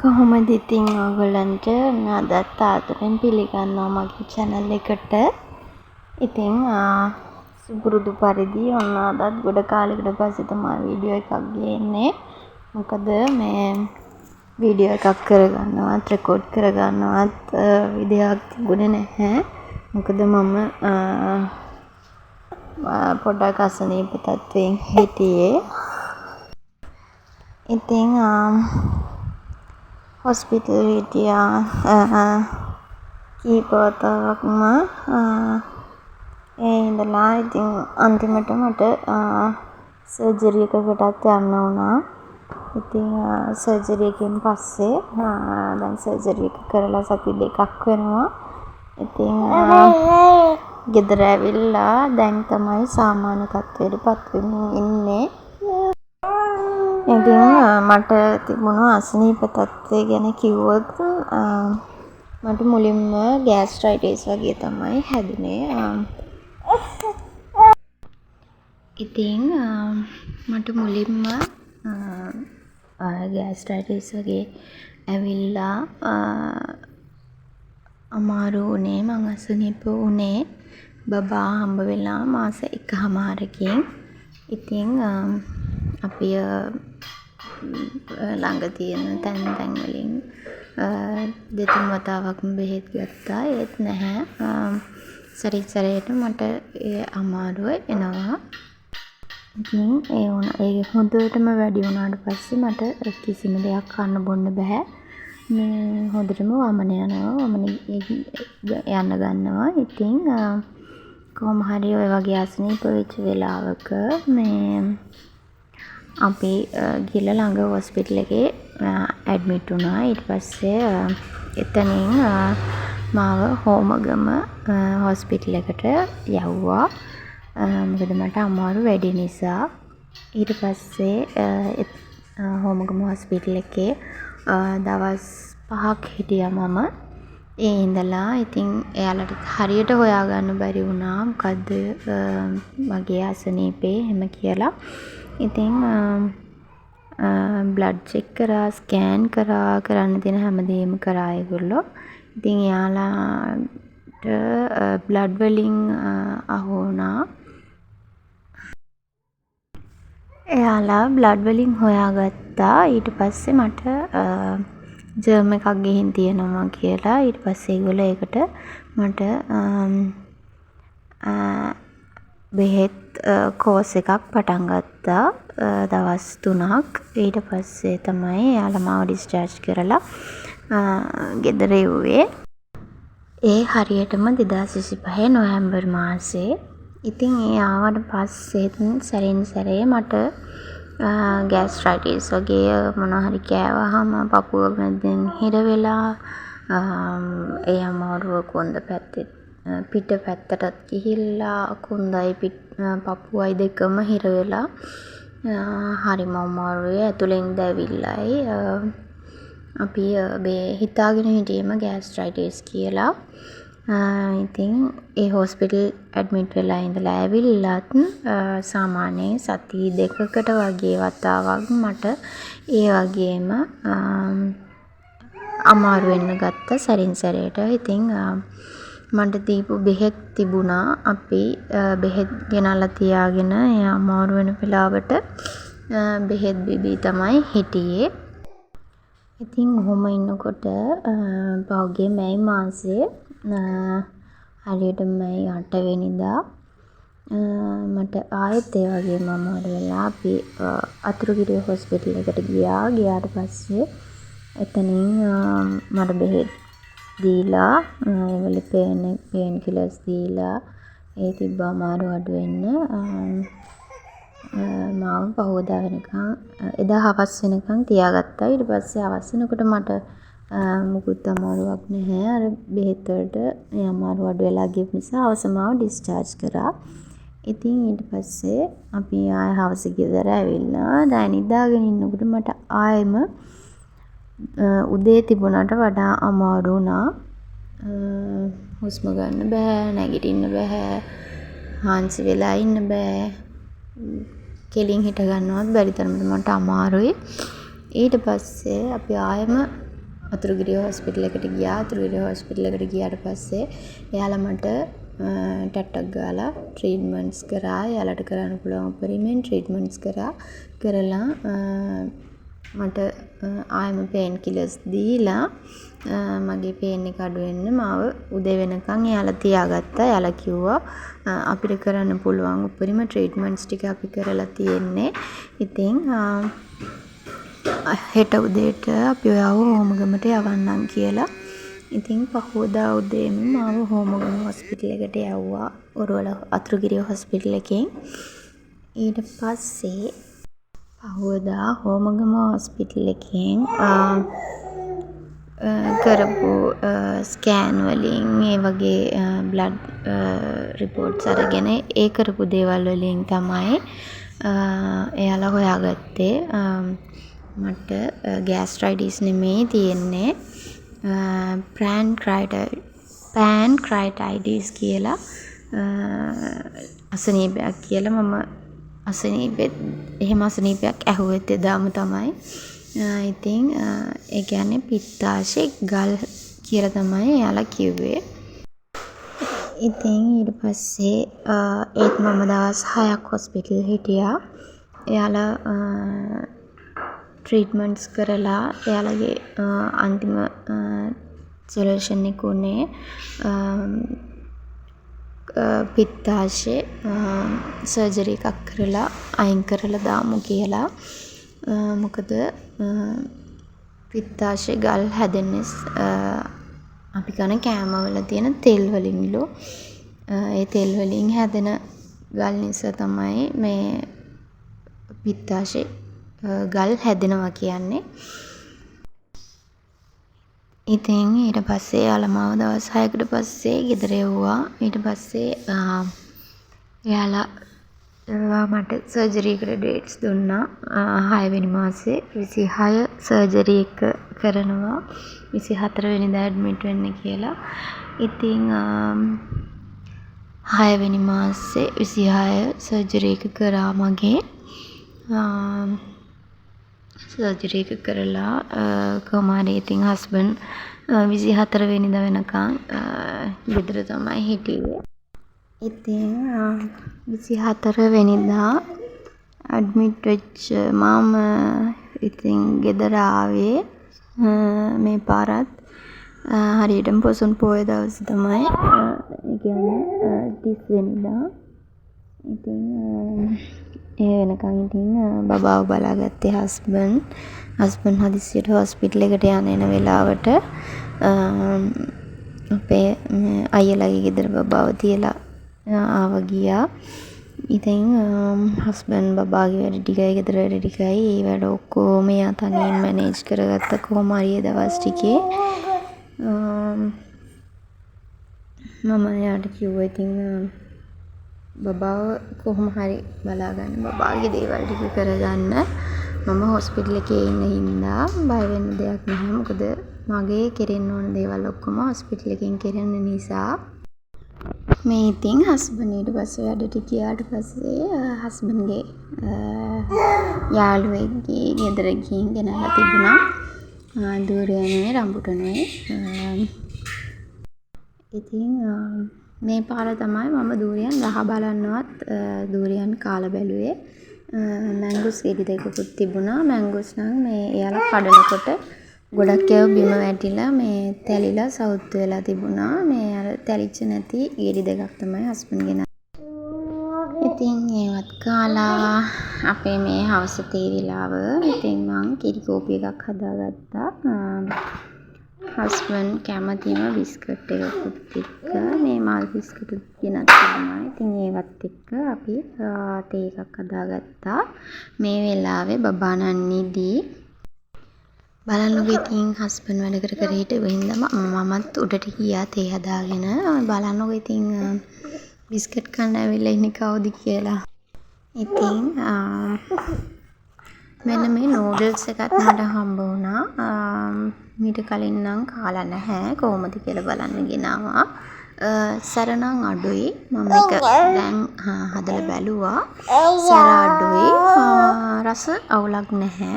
කොහොමද ඉතින් ඔයගොල්ලන්ට අදත් ආදරෙන් පිළිගන්නවා මගේ channel එකට. ඉතින් සුපුරුදු පරිදි ඔන්න අදත් ගොඩ කාලෙකට පස්සේ තමයි වීඩියෝ එකක් ගේන්නේ. මොකද මේ වීඩියෝ එකක් කරගන්නවත් රෙකෝඩ් කරගන්නවත් විදියක් තිබුණේ නැහැ. මොකද මම පොඩ්ඩක් අසනීප තත්වයෙන් හිටියේ. ඉතින් හොස්පිටල් හිටියා කීප වතාවක්ම. ඒ ඉඳලා ඉතින් අන්තිමට මට සර්ජරි එකකටත් යන්න වුණා. ඉතින් සර්ජරි එකෙන් පස්සේ දැන් සර්ජරි එක කරලා සති 2ක් වෙනවා. ඉතින් ගෙදර ඇවිල්ලා දැන් තමයි සාමාන්‍ය තත්ත්වයටපත් වෙමින් ඉන්නේ. ඉතින් මට තිබුණු අසනීප තත්ත්වය ගැන කිව්වොත් මට මුලින්ම ගෑස්ට්‍රයිටිස් වගේ තමයි හැදුනේ. ඉතින් මට මුලින්ම ගෑස්ට්‍රයිටිස් වගේ ඇවිල්ලා අමාරු වුණේ මං අසනීප වුණේ බබා හම්බ වෙලා මාස 1.5කින්. ඉතින් අපි ළඟ තියෙන තැන් වලින් 2-3 වතාවක්ම බෙහෙත් ගත්තා. ඒත් නැහැ. සැරේට මට ඒ අමාරුව එනවා. ඉතින් ඒ හොඳටම වැඩි වුණාට පස්සේ මට කිසිම දෙයක් කන්න බොන්න බෑ. මේ හොඳටම වමන යනවා. යන්න ගන්නවා. ඉතින් කොහොම හරි ඔය වගේ අසනීප වෙච්ච වෙලාවක මේ අපි ගිහලා ළඟ හොස්පිටල් එකේ ඇඩ්මිට් වුණා. ඊට පස්සේ එතනින් මාව හෝමගම හොස්පිටල් එකට යවුවා. මොකද මට අමාරු වැඩි නිසා. ඊට පස්සේ හෝමගම හොස්පිටල් එකේ දවස් 5ක් හිටියා මම. ඒ ඉඳලා ඉතින් එයාලට හරියට හොයාගන්න බැරි වුණා මොකද්ද මගේ අසනීපේ එහෙම කියලා. ඉතින් බ්ලඩ් චෙක් කරා, ස්කෑන් කරා, කරන්න තියෙන හැමදේම කරා ඒගොල්ලෝ. ඉතින් එයාලට බ්ලඩ් වලින් අහු වුණා. එයාලා බ්ලඩ් වලින් හොයාගත්තා. ඊට පස්සේ මට ජර්ම් එකක් ගිහින් තියෙනවා කියලා. ඊට පස්සේ ඒගොල්ලෝ ඒකට මට බෙහෙත් කෝස් එකක් පටන් ගත්තා. දවස් 3ක්. ඊට පස්සේ තමයි එයාලා මාව ඩිස්චාර්ජ් කරලා ගෙදර එව්වේ. ඒ හරියටම 2025 නොවැම්බර් මාසේ. ඉතින් ඒ ආවට පස්සෙත් සැරෙන් සැරේ මට ගෑස්ට්‍රයිටිස් වගේ මොනවා හරි කෑවහම පපුව මැදෙන් හිර වෙලා ඒ අමාරුව කොන්ද පැත්තේ පිට පැත්තටත් ගිහිල්ලා කොන්දයි පපුවයි දෙකම හිර වෙලා හරිම අමාරුයි. ඇතුලෙන් දැවිල්ලයි අපි හිතාගෙන හිටියේම ගෑස්ට්‍රයිටිස් කියලා. ඉතින් ඒ හොස්පිටල් ඇඩ්මිට් වෙලා ඉඳලා ඇවිල්ලත් සාමාන්‍යයෙන් සති 2කට වගේ වතාවක් මට ඒ වගේම අමාරු වෙන්න ගත්තා සැරින් සැරේට. ඉතින් මට දීපු බෙහෙත් තිබුණා. අපි බෙහෙත් ගෙනල්ලා තියාගෙන ඒ අමාරු වෙන වෙලාවට බෙහෙත් බිබී තමයි හිටියේ. ඉතින් ඔහොම ඉන්නකොට පහුගිය මැයි මාසේ හරියට මැයි 8 වෙනිදා මට ආයෙත් ඒ වගේම අමාරු වෙලා අපි අතුරුගිරිය හොස්පිටල් එකට ගියා. ගියාට පස්සේ එතනින් මට බෙහෙත් දීලා ඒවල පේන් කිලර්ස් දීලා ඒ තිබ්බ අමාරු අඩු වෙන්න මාව පහුවදා වෙනකන් එදා හවස් වෙනකන් තියාගත්තා. ඊට පස්සේ හවස් වෙනකොට මට මුකුත් අමාරුවක් නැහැ. අර බෙහෙත් වලට ඒ අමාරු අඩු වෙලා ගිය නිසා හවස මාව ඩිස්චාර්ජ් කරා. ඉතින් ඊට පස්සේ අපි ආයෙ හවස ගෙදර ඇවිල්ලා දැන් නිදාගෙන ඉන්නකොට මට ආයෙම උදේ තිබුණාට වඩා අමාරු වුණා. හුස්ම ගන්න බෑ, නැගිටින්න බෑ, හාන්සි වෙලා ඉන්න බෑ. කෙලින් හිට ගන්නවත් බැරි තරමට මට අමාරුයි. ඊට පස්සේ අපි ආයෙම අතුරුගිරිය හොස්පිටල් එකට ගියා. අතුරුගිරිය හොස්පිටල් එකට ගියාට පස්සේ එයාලා මට ටැට්ටක් ගාලා ට්‍රීට්මන්ට්ස් කරා. එයාලට කරන්න පුළුවන් උපරිමයෙන් ට්‍රීට්මන්ට්ස් කරලා මට ආයෙම පේන් කිලර්ස් දීලා මගේ පේන් එක අඩු වෙන්න මාව උදේ වෙනකන් එයාලා තියාගත්තා. එයාලා කිව්වා අපිට කරන්න පුළුවන් උපරිම ට්‍රීට්මන්ට්ස් ටික අපි කරලා තියෙන්නේ. ඉතින් හෙට උදේට අපි ඔයාව හෝමගමට යවන්නම් කියලා. ඉතින් පහුවදා උදේම මාව හෝමගම හොස්පිටල් එකට යවුවා. ඔරවල අතුරුගිරිය හොස්පිටල් එකෙන්. ඊට පස්සේ පහුවදා හෝමගම හොස්පිටල් එකෙන් කරපු ස්කෑන් වලින් ඒ වගේ බ්ලඩ් රිපෝට්ස් අරගෙන ඒ කරපු දේවල් වලින් තමයි එයාලා හොයාගත්තේ මට ගෑස්ට්‍රයිටිස් නෙමෙයි තියෙන්නේ පැන්ක්‍රයිටයිටිස් කියලා අසනීපයක් කියලා මම එහෙම අසනීපයක් ඇහුවෙත් එදාම තමයි. ඉතින් ඒ කියන්නේ පිත්තාශේ ගල් කියලා තමයි එයාලා කිව්වේ. ඉතින් ඊට පස්සේ ඒත් මම දවස් 6ක් හොස්පිටල් හිටියා. එයාලා ට්‍රීට්මන්ට්ස් කරලා එයාලගේ අන්තිම සොලියුෂන් එක උනේ පිත්තාශේ සර්ජරි එකක් කරලා අයින් කරලා දාමු කියලා. මොකද පිත්තාශේ ගල් හැදෙන්නේ අපි කන කෑමවල තියෙන තෙල් වලින්ලු. ඒ තෙල් වලින් හැදෙන ගල් නිසා තමයි මේ පිත්තාශේ ගල් හැදෙනවා කියන්නේ. ඉතින් ඊට පස්සේ එයාලා මාව දවස් 6කට පස්සේ ගෙදර එව්වා. ඊට පස්සේ එයාලා මට සර්ජරි එකට ඩේට්ස් දුන්නා. 6 වෙනි මාසේ 26 සර්ජරි එක කරනවා. 24 වෙනිදා ඇඩ්මිට් වෙන්න කියලා. ඉතින් 6 වෙනි මාසේ 26 සර්ජරි එක කරා මගේ. සර්ජරි එක කරලා කොහොම හරි ඉතින් හස්බන්ඩ් 24 වෙනිදා වෙනකන් ගෙදර තමයි හිටියේ. ඉතින් 24 වෙනිදා ඇඩ්මිට් වෙච්ච මම ඉතින් ගෙදර ආවේ මේ පාරත් හරියටම පොසොන් පෝය දවස් තමයි. ඒ කියන්නේ 30 වෙනිදා. ඉතින් ඒ වෙනකන් ඉතින් බබාව බලාගත්තේ හස්බන්ඩ් හදිස්සියට හොස්පිටල් එකට යන වෙලාවට අපේ අයියලාගේ ගෙදර බබාව තියලා ආවා ගියා. ඉතින් හස්බන්ඩ් බබාගේ වැඩ ටිකයි ගෙදර වැඩ ටිකයි ඒ වැඩ ඔක්කොම එයා තනියෙන් මැනේජ් කරගත්ත කොහොම හරි ඒ දවස් ටිකේ. මම එයාට කිව්වා ඉතින් බබාව කොහොම හරි බලාගන්න බබාගේ දේවල් ටික කරගන්න. මම හොස්පිටල් එකේ ඉන්න හින්දා බය වෙන්න දෙයක් නැහැ. මොකද මගේ කෙරෙන්න ඕන දේවල් ඔක්කොම හොස්පිටල් එකෙන් කෙරෙන නිසා. මේ ඉතින් හස්බන්ඩ් ඊට පස්සේ වැඩට ගියාට පස්සේ හස්බන්ඩ්ගේ යාළුවෙක්ගේ ගෙදර ගිහින් ගෙනල්ලා තිබුණා. දූරියනේ රම්බුටනේ. ඉතින් මේ පාර තමයි මම දූරියන් රහ බලන්නවත් දූරියන් කාලා බැලුවේ. මැංගෝස් ගෙඩි දෙකකුත් තිබුණා. මැංගෝස් නම් මේ එයාලා කඩනකොට ගොඩක් ඒවා බිම වැටිලා මේ තැලිලා සවුත් වෙලා තිබුණා. මේ අර තැලිච්ච නැති ගෙඩි දෙකක් තමයි හස්බන්ඩ් ගෙනා. ඉතින් ඒවත් කාලා අපේ මේ හවස තේ වෙලාව ඉතින් මං කිරි කෝපි එකක් හදාගත්තා. හස්බන්ඩ් කැමතිම බිස්කට් එකකුත් එක්ක මේ මල් බිස්කට් ගෙනත් තිබුණා. ඉතින් ඒවත් එක්ක අපි තේ එකක් හදාගත්තා. මේ වෙලාවේ බබා නන්නිදී බලන්නකො ඉතින් හස්බන්ඩ් වැඩ කර හිටපු හින්දා මමත් උඩට ගියා තේ හදාගෙන. බලන්නකො ඉතින් බිස්කට් කන්න ඇවිල්ලා ඉන්නේ කවුද කියලා. ඉතින් මෙන්න මේ නූඩල්ස් එකත් මට හම්බ වුණා. මීට කලින් නම් කාලා නැහැ. කොහොමද කියලා බලන්න ගෙනාවා. සැර නම් අඩුයි. මම එක දැන් හදලා බැලුවා. සැර අඩුයි. රස අවුලක් නැහැ.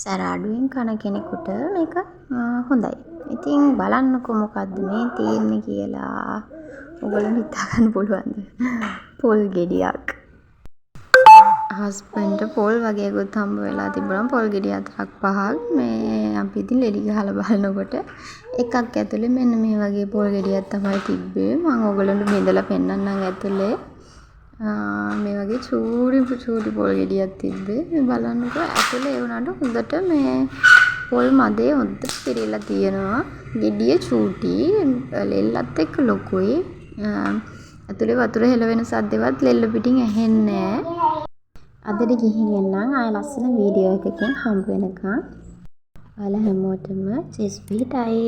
සැර අඩුවෙන් කන කෙනෙකුට මේක හොඳයි. ඉතින් බලන්නකො මොකද්ද මේ තියෙන්නේ කියලා. ඔයගොල්ලන්ට හිතා ගන්න පුළුවන්ද? පොල් ගෙඩියක්. හස්බන්ඩ්ට පොල් වගේකුත් හම්බ වෙලා තිබුණා. පොල් ගෙඩි 4ක් 5ක් මේ අපි ඉතින් ලෙඩි ගහලා බලනකොට එකක් ඇතුලේ මෙන්න මේ වගේ පොල් ගෙඩියක් තමයි තිබ්බේ. මම ඔයගොල්ලන්ට බෙදලා පෙන්නන්නම් ඇතුලේ. මේ වගේ චූටි පොල් ගෙඩියක් තිබ්බේ. මේ බලන්නකෝ ඇතුලේ ඒ වුණාට හොඳට මේ පොල් මදේ හොඳට පිරීලා තියෙනවා. ගෙඩිය චූටි, ලෙල්ලත් එක්ක ලොකුයි. ඇතුලේ වතුර හෙලවෙන සද්දෙවත් ලෙල්ල පිටින් ඇහෙන්නේ නැහැ. අදට ගිහින් එන්නම් ආය ලස්සන වීඩියෝ එකකින් හම්බ වෙනකන්. ඔයාලා හැමෝටම චිස් පිටයි.